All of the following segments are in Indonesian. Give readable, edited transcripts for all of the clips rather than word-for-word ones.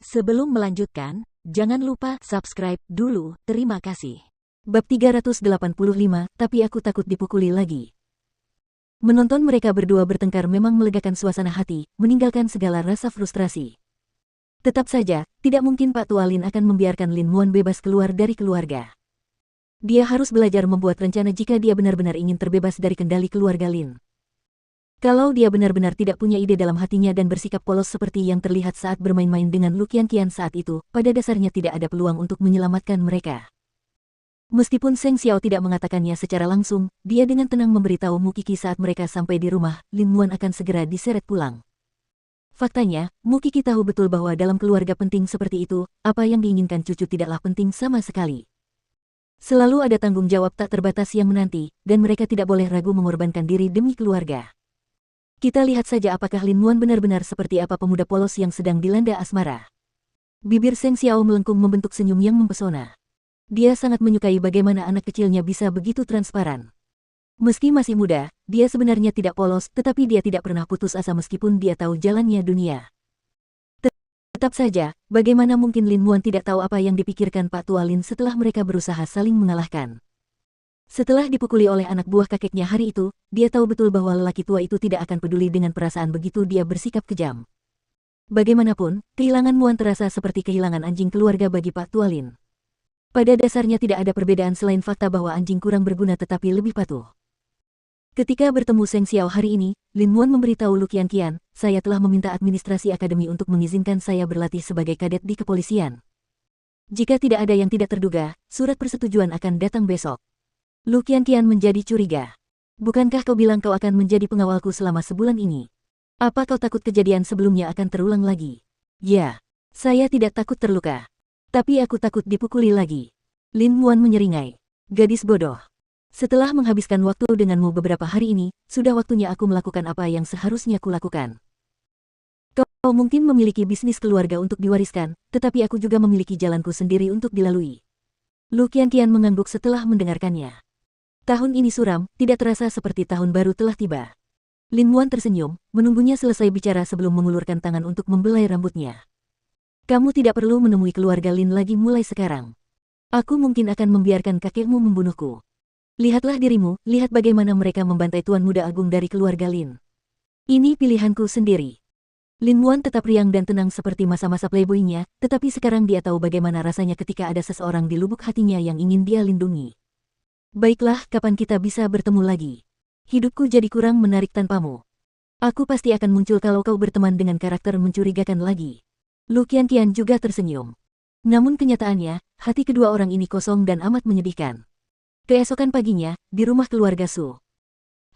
Sebelum melanjutkan, jangan lupa subscribe dulu, terima kasih. Bab 385, tapi aku takut dipukuli lagi. Menonton mereka berdua bertengkar memang melegakan suasana hati, meninggalkan segala rasa frustrasi. Tetap saja, tidak mungkin Pak Tualin akan membiarkan Lin Muan bebas keluar dari keluarga. Dia harus belajar membuat rencana jika dia benar-benar ingin terbebas dari kendali keluarga Lin. Kalau dia benar-benar tidak punya ide dalam hatinya dan bersikap polos seperti yang terlihat saat bermain-main dengan Lu Qianqian saat itu, pada dasarnya tidak ada peluang untuk menyelamatkan mereka. Meskipun Seng Xiao tidak mengatakannya secara langsung, dia dengan tenang memberitahu Mu Qiki saat mereka sampai di rumah, Lin Muan akan segera diseret pulang. Faktanya, Mu Qiki tahu betul bahwa dalam keluarga penting seperti itu, apa yang diinginkan cucu tidaklah penting sama sekali. Selalu ada tanggung jawab tak terbatas yang menanti, dan mereka tidak boleh ragu mengorbankan diri demi keluarga. Kita lihat saja apakah Lin Muan benar-benar seperti apa pemuda polos yang sedang dilanda asmara. Bibir Seng Xiao melengkung membentuk senyum yang mempesona. Dia sangat menyukai bagaimana anak kecilnya bisa begitu transparan. Meski masih muda, dia sebenarnya tidak polos, tetapi dia tidak pernah putus asa meskipun dia tahu jalannya dunia. Tetap saja, bagaimana mungkin Lin Muan tidak tahu apa yang dipikirkan Pak Tualin setelah mereka berusaha saling mengalahkan. Setelah dipukuli oleh anak buah kakeknya hari itu, dia tahu betul bahwa lelaki tua itu tidak akan peduli dengan perasaan begitu dia bersikap kejam. Bagaimanapun, kehilangan Muan terasa seperti kehilangan anjing keluarga bagi Pak Tualin. Pada dasarnya tidak ada perbedaan selain fakta bahwa anjing kurang berguna tetapi lebih patuh. Ketika bertemu Seng Xiao hari ini, Lin Muan memberitahu Lu Qianqian, saya telah meminta administrasi akademi untuk mengizinkan saya berlatih sebagai kadet di kepolisian. Jika tidak ada yang tidak terduga, surat persetujuan akan datang besok. Lu Qianqian menjadi curiga. Bukankah kau bilang kau akan menjadi pengawalku selama sebulan ini? Apa kau takut kejadian sebelumnya akan terulang lagi? Ya, saya tidak takut terluka. Tapi aku takut dipukuli lagi. Lin Muan menyeringai. Gadis bodoh. Setelah menghabiskan waktu denganmu beberapa hari ini, sudah waktunya aku melakukan apa yang seharusnya kulakukan. Kau mungkin memiliki bisnis keluarga untuk diwariskan, tetapi aku juga memiliki jalanku sendiri untuk dilalui. Lu Qianqian mengangguk setelah mendengarkannya. Tahun ini suram, tidak terasa seperti tahun baru telah tiba. Lin Muan tersenyum, menunggunya selesai bicara sebelum mengulurkan tangan untuk membelai rambutnya. Kamu tidak perlu menemui keluarga Lin lagi mulai sekarang. Aku mungkin akan membiarkan kakekmu membunuhku. Lihatlah dirimu, lihat bagaimana mereka membantai Tuan Muda Agung dari keluarga Lin. Ini pilihanku sendiri. Lin Muan tetap riang dan tenang seperti masa-masa playboy-nya, tetapi sekarang dia tahu bagaimana rasanya ketika ada seseorang di lubuk hatinya yang ingin dia lindungi. Baiklah, kapan kita bisa bertemu lagi? Hidupku jadi kurang menarik tanpamu. Aku pasti akan muncul kalau kau berteman dengan karakter mencurigakan lagi. Lu Qianqian juga tersenyum. Namun kenyataannya, hati kedua orang ini kosong dan amat menyedihkan. Keesokan paginya, di rumah keluarga Su.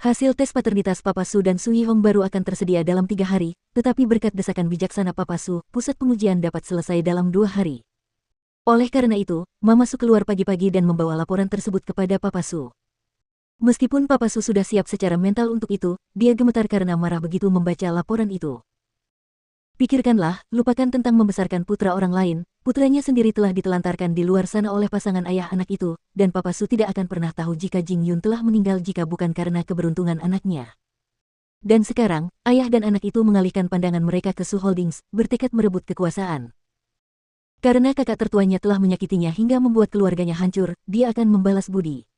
Hasil tes paternitas Papa Su dan Su Yihong baru akan tersedia dalam 3 hari, tetapi berkat desakan bijaksana Papa Su, pusat pengujian dapat selesai dalam 2 hari. Oleh karena itu, Mama Su keluar pagi-pagi dan membawa laporan tersebut kepada Papa Su. Meskipun Papa Su sudah siap secara mental untuk itu, dia gemetar karena marah begitu membaca laporan itu. Pikirkanlah, lupakan tentang membesarkan putra orang lain, putranya sendiri telah ditelantarkan di luar sana oleh pasangan ayah anak itu, dan Papa Su tidak akan pernah tahu jika Jing Yun telah meninggal jika bukan karena keberuntungan anaknya. Dan sekarang, ayah dan anak itu mengalihkan pandangan mereka ke Su Holdings, bertekad merebut kekuasaan. Karena kakak tertuanya telah menyakitinya hingga membuat keluarganya hancur, dia akan membalas budi.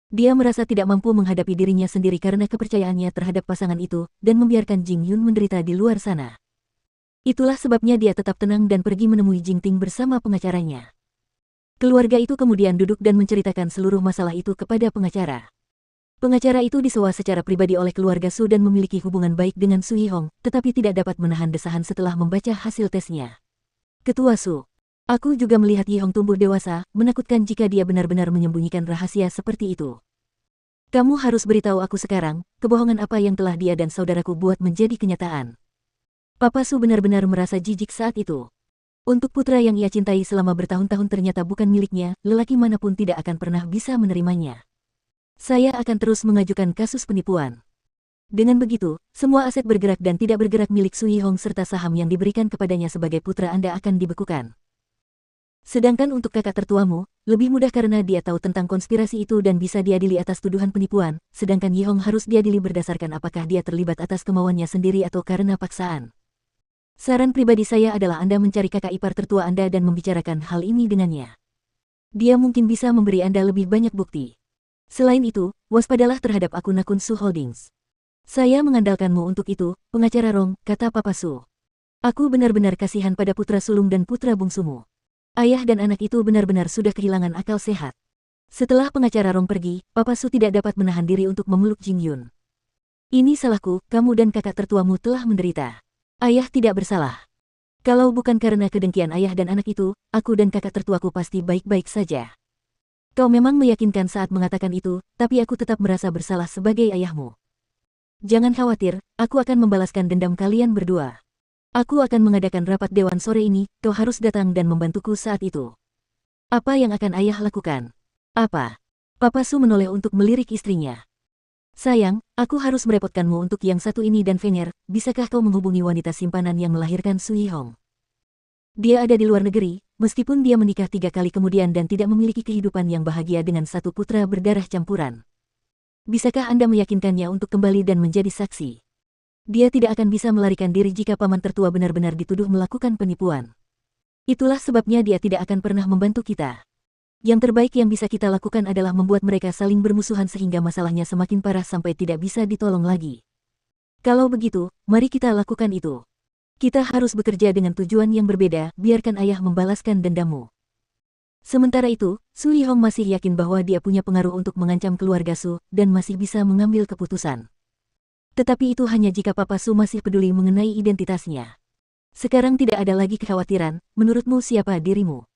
Dia merasa tidak mampu menghadapi dirinya sendiri karena kepercayaannya terhadap pasangan itu, dan membiarkan Jing Yun menderita di luar sana. Itulah sebabnya dia tetap tenang dan pergi menemui Jing Ting bersama pengacaranya. Keluarga itu kemudian duduk dan menceritakan seluruh masalah itu kepada pengacara. Pengacara itu disewa secara pribadi oleh keluarga Su dan memiliki hubungan baik dengan Su Yihong, tetapi tidak dapat menahan desahan setelah membaca hasil tesnya. Ketua Su. Aku juga melihat Yihong tumbuh dewasa, menakutkan jika dia benar-benar menyembunyikan rahasia seperti itu. Kamu harus beritahu aku sekarang, kebohongan apa yang telah dia dan saudaraku buat menjadi kenyataan. Papa Su benar-benar merasa jijik saat itu. Untuk putra yang ia cintai selama bertahun-tahun ternyata bukan miliknya, lelaki manapun tidak akan pernah bisa menerimanya. Saya akan terus mengajukan kasus penipuan. Dengan begitu, semua aset bergerak dan tidak bergerak milik Su Yihong serta saham yang diberikan kepadanya sebagai putra Anda akan dibekukan. Sedangkan untuk kakak tertuamu, lebih mudah karena dia tahu tentang konspirasi itu dan bisa diadili atas tuduhan penipuan, sedangkan Yihong harus diadili berdasarkan apakah dia terlibat atas kemauannya sendiri atau karena paksaan. Saran pribadi saya adalah Anda mencari kakak ipar tertua Anda dan membicarakan hal ini dengannya. Dia mungkin bisa memberi Anda lebih banyak bukti. Selain itu, waspadalah terhadap akun-akun Su Holdings. Saya mengandalkanmu untuk itu, pengacara Rong, kata Papa Su. Aku benar-benar kasihan pada putra sulung dan putra bungsumu. Ayah dan anak itu benar-benar sudah kehilangan akal sehat. Setelah pengacara Rong pergi, Papa Su tidak dapat menahan diri untuk memeluk Jing Yun. Ini salahku, kamu dan kakak tertuamu telah menderita. Ayah tidak bersalah. Kalau bukan karena kedengkian ayah dan anak itu, aku dan kakak tertuaku pasti baik-baik saja. Kau memang meyakinkan saat mengatakan itu, tapi aku tetap merasa bersalah sebagai ayahmu. Jangan khawatir, aku akan membalaskan dendam kalian berdua. Aku akan mengadakan rapat dewan sore ini, kau harus datang dan membantuku saat itu. Apa yang akan ayah lakukan? Apa? Papa Su menoleh untuk melirik istrinya. Sayang, aku harus merepotkanmu untuk yang satu ini dan Fenger, bisakah kau menghubungi wanita simpanan yang melahirkan Sui Hong? Dia ada di luar negeri, meskipun dia menikah 3 kali kemudian dan tidak memiliki kehidupan yang bahagia dengan satu putra berdarah campuran. Bisakah Anda meyakinkannya untuk kembali dan menjadi saksi? Dia tidak akan bisa melarikan diri jika paman tertua benar-benar dituduh melakukan penipuan. Itulah sebabnya dia tidak akan pernah membantu kita. Yang terbaik yang bisa kita lakukan adalah membuat mereka saling bermusuhan sehingga masalahnya semakin parah sampai tidak bisa ditolong lagi. Kalau begitu, mari kita lakukan itu. Kita harus bekerja dengan tujuan yang berbeda, biarkan ayah membalaskan dendammu. Sementara itu, Sui Hong masih yakin bahwa dia punya pengaruh untuk mengancam keluarga Su, dan masih bisa mengambil keputusan. Tetapi itu hanya jika Papa Su masih peduli mengenai identitasnya. Sekarang tidak ada lagi kekhawatiran, menurutmu siapa dirimu?